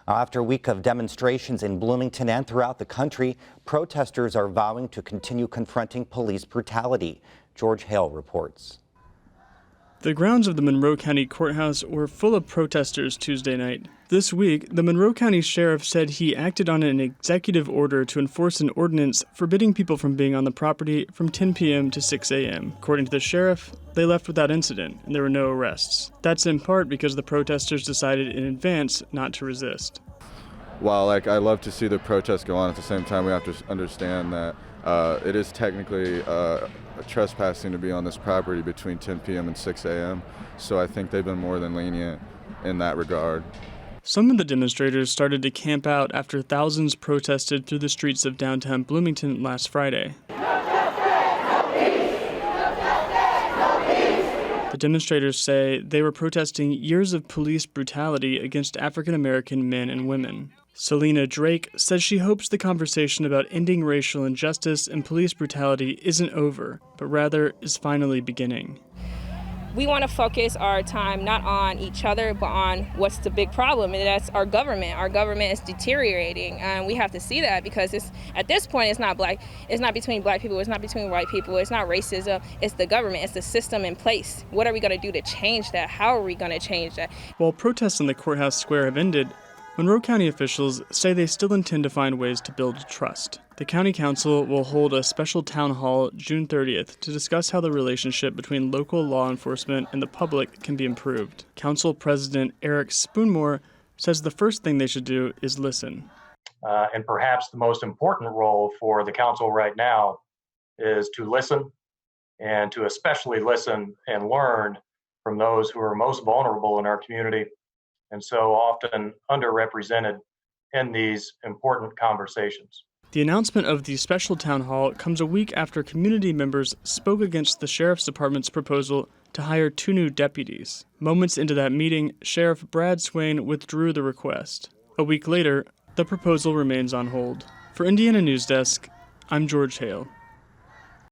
After a week of demonstrations in Bloomington and throughout the country, protesters are vowing to continue confronting police brutality. George Hale reports. The grounds of the Monroe County Courthouse were full of protesters Tuesday night. This week, the Monroe County Sheriff said he acted on an executive order to enforce an ordinance forbidding people from being on the property from 10 p.m. to 6 a.m. According to the sheriff, they left without incident, and there were no arrests. That's in part because the protesters decided in advance not to resist. While I love to see the protests go on, at the same time we have to understand that it is technically trespassing to be on this property between 10 p.m. and 6 a.m. So I think they've been more than lenient in that regard. Some of the demonstrators started to camp out after thousands protested through the streets of downtown Bloomington last Friday. The demonstrators say they were protesting years of police brutality against African American men and women. Selena Drake says she hopes the conversation about ending racial injustice and police brutality isn't over, but rather is finally beginning. We want to focus our time not on each other, but on what's the big problem, and that's our government. Our government is deteriorating, and we have to see that because at this point, it's not between black people, it's not between white people, it's not racism, it's the government, it's the system in place. What are we going to do to change that? How are we going to change that? While protests in the courthouse square have ended, Monroe County officials say they still intend to find ways to build trust. The county council will hold a special town hall June 30th to discuss how the relationship between local law enforcement and the public can be improved. Council President Eric Spoonmore says the first thing they should do is listen. And perhaps the most important role for the council right now is to listen, and to especially listen and learn from those who are most vulnerable in our community and so often underrepresented in these important conversations. The announcement of the special town hall comes a week after community members spoke against the sheriff's department's proposal to hire 2 new deputies. Moments into that meeting, Sheriff Brad Swain withdrew the request. A week later, the proposal remains on hold. For Indiana Newsdesk, I'm George Hale.